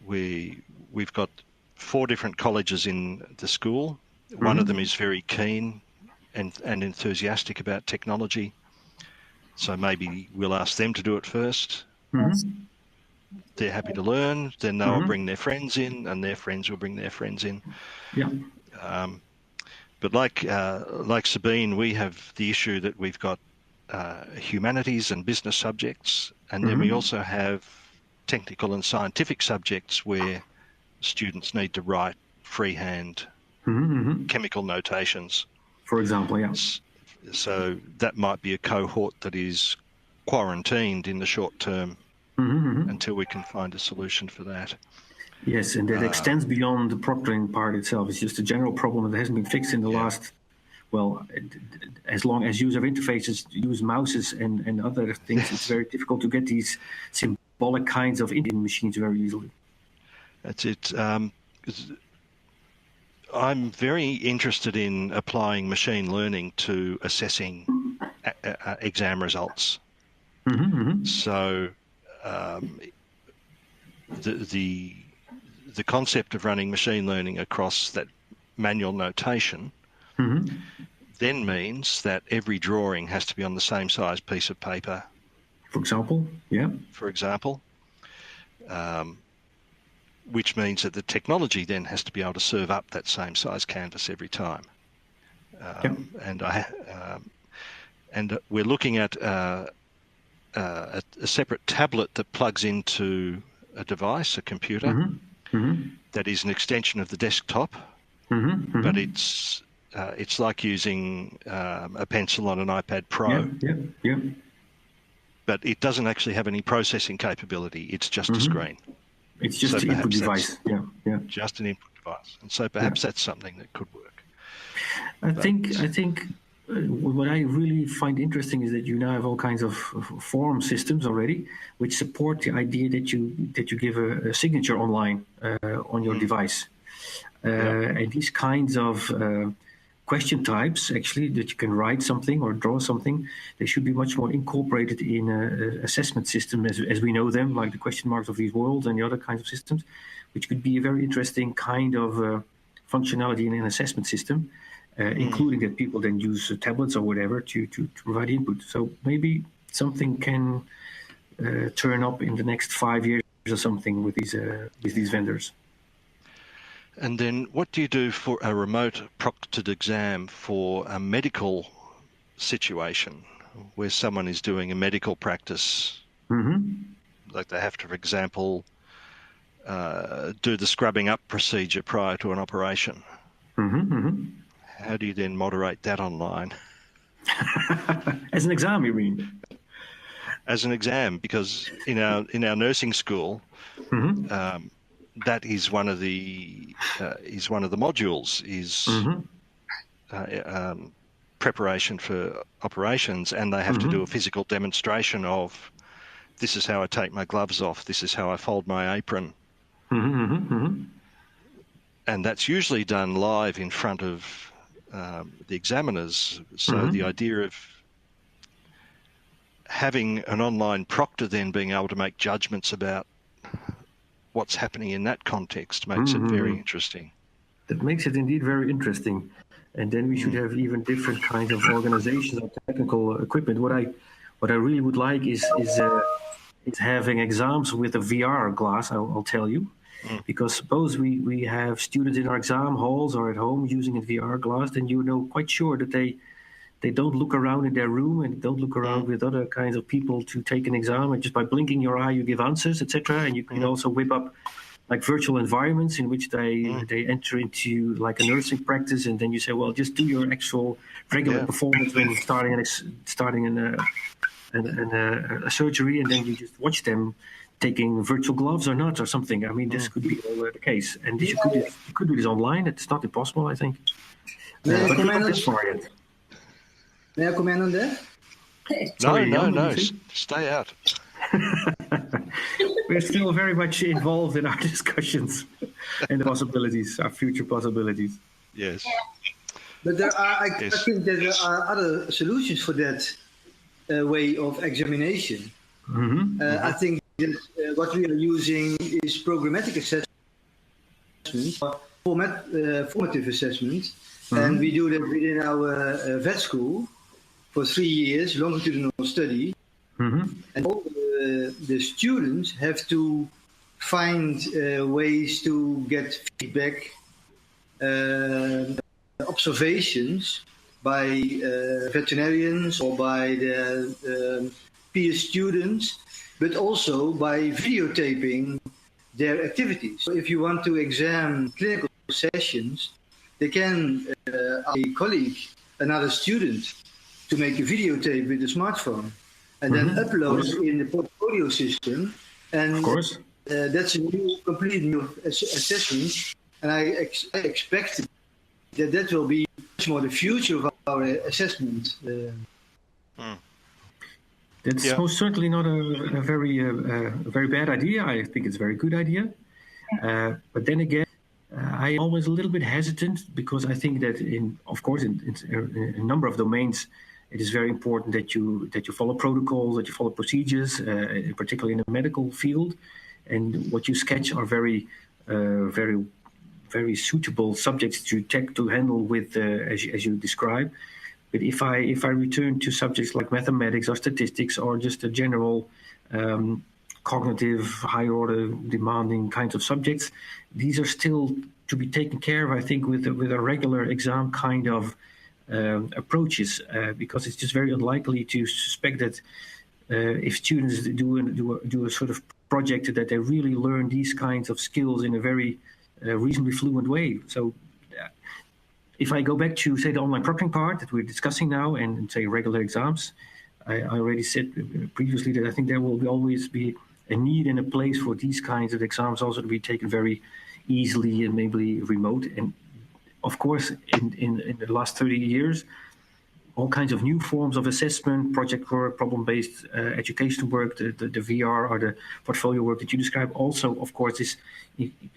We've got 4 different colleges in the school. One of them is very keen and enthusiastic about technology. So maybe we'll ask them to do it first. They're happy to learn, then they'll bring their friends in, and their friends will bring their friends in. Yeah. But like Sabine, we have the issue that we've got humanities and business subjects, and then we also have technical and scientific subjects where students need to write freehand chemical notations. For example, yeah. So that might be a cohort that is quarantined in the short term until we can find a solution for that. Yes, and that extends beyond the proctoring part itself. It's just a general problem that hasn't been fixed in the last, well, as long as user interfaces use mouses and other things, it's very difficult to get these symbolic kinds of in machines very easily. That's it. I'm very interested in applying machine learning to assessing exam results. So the concept of running machine learning across that manual notation then means that every drawing has to be on the same size piece of paper. For example, yeah. For example, which means that the technology then has to be able to serve up that same size canvas every time. And we're looking at a separate tablet that plugs into a device, a computer, that is an extension of the desktop, but it's like using a pencil on an iPad Pro. But it doesn't actually have any processing capability. It's just a screen. It's just an input device. Just an input device. And so perhaps that's something that could work. I think what I really find interesting is that you now have all kinds of form systems already, which support the idea that you give a signature online on your device. And these kinds of question types, actually, that you can write something or draw something, they should be much more incorporated in an assessment system as we know them, like the question marks of these worlds and the other kinds of systems, which could be a very interesting kind of functionality in an assessment system, including that people then use tablets or whatever to provide input. So maybe something can turn up in the next 5 years or something with these vendors. And then what do you do for a remote proctored exam for a medical situation where someone is doing a medical practice? Like they have to, for example, do the scrubbing up procedure prior to an operation. How do you then moderate that online? As an exam, you mean? As an exam, because in our nursing school, that is one of the modules is preparation for operations, and they have to do a physical demonstration of this is how I take my gloves off, this is how I fold my apron, and that's usually done live in front of the examiners. So the idea of having an online proctor then being able to make judgments about what's happening in that context makes it very interesting. That makes it indeed very interesting. And then we should have even different kinds of organizations or technical equipment. What I really would like is having exams with a VR glass, I'll tell you. Because suppose we have students in our exam halls or at home using a VR glass, then you know quite sure that they don't look around in their room and don't look around with other kinds of people to take an exam. And just by blinking your eye, you give answers, etc. And you can also whip up like virtual environments in which they enter into like a nursing practice. And then you say, well, just do your actual regular performance when starting a surgery. And then you just watch them taking virtual gloves or not or something. I mean, this could be the case. And you could do this online. It's not impossible, I think. But we're not this far yet. May I comment on that? No. Stay out. We're still very much involved in our discussions and the possibilities, our future possibilities. Yes. But I think that there are other solutions for that way of examination. I think that, what we are using is programmatic assessment, formative assessment, and we do that within our vet school for 3 years, longitudinal study. And all the students have to find ways to get feedback, observations by veterinarians or by the peer students, but also by videotaping their activities. So if you want to examine clinical sessions, they can ask a colleague, another student, to make a videotape with a smartphone and then upload it in the portfolio system. And of course, that's a complete new assessment. And I expect that will be much more the future of our assessment. That's most certainly not a very bad idea. I think it's a very good idea. But then again, I'm always a little bit hesitant because I think that in a number of domains, it is very important that you follow protocols, that you follow procedures, particularly in the medical field. And what you sketch are very suitable subjects to handle with as you describe. But if I return to subjects like mathematics or statistics or just a general cognitive, higher order demanding kinds of subjects, these are still to be taken care of, I think, with a regular exam kind of approaches, because it's just very unlikely to suspect that if students do a sort of project that they really learn these kinds of skills in a very reasonably fluent way. So if I go back to, say, the online proctoring part that we're discussing now and say regular exams, I already said previously that I think there will always be a need and a place for these kinds of exams also to be taken very easily and maybe remote. And of course, in the last 30 years, all kinds of new forms of assessment, project work, problem-based education work, the VR or the portfolio work that you describe also, of course, is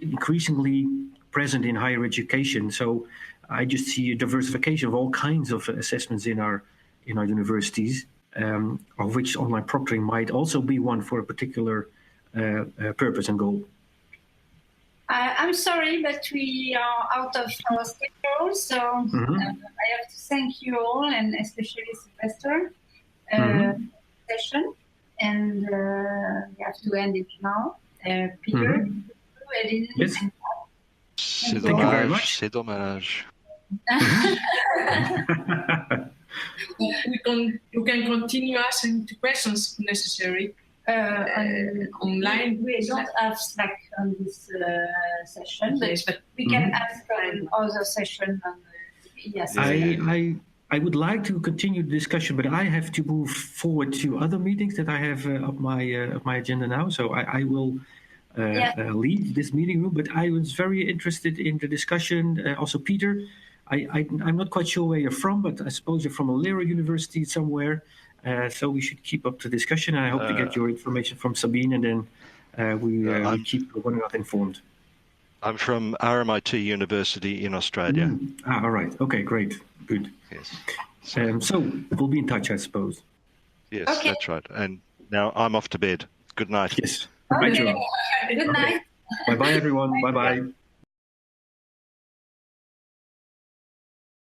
increasingly present in higher education. So I just see a diversification of all kinds of assessments in our universities, of which online proctoring might also be one for a particular purpose and goal. I'm sorry, but we are out of our schedule, so I have to thank you all, and especially Sylvester, session, and we have to end it now. Peter, Edin, yes. C'est Thank you very dommage, much. c'est dommage. You can continue asking the questions if necessary. Online. We don't have Slack on this session, but we can ask on other session. Yes. I would like to continue the discussion, but I have to move forward to other meetings that I have up my agenda now. So I will leave this meeting room. But I was very interested in the discussion. Also, Peter, I'm not quite sure where you're from, but I suppose you're from a Lehrer University somewhere. So we should keep up the discussion. And I hope to get your information from Sabine, and then we keep one another informed. I'm from RMIT University in Australia. All right. Okay, great. Good. Yes. So we'll be in touch, I suppose. Yes, Okay. that's right. And now I'm off to bed. Good night. Yes. Goodbye, Okay. Jerome. Good night. Bye-bye, everyone. Bye-bye.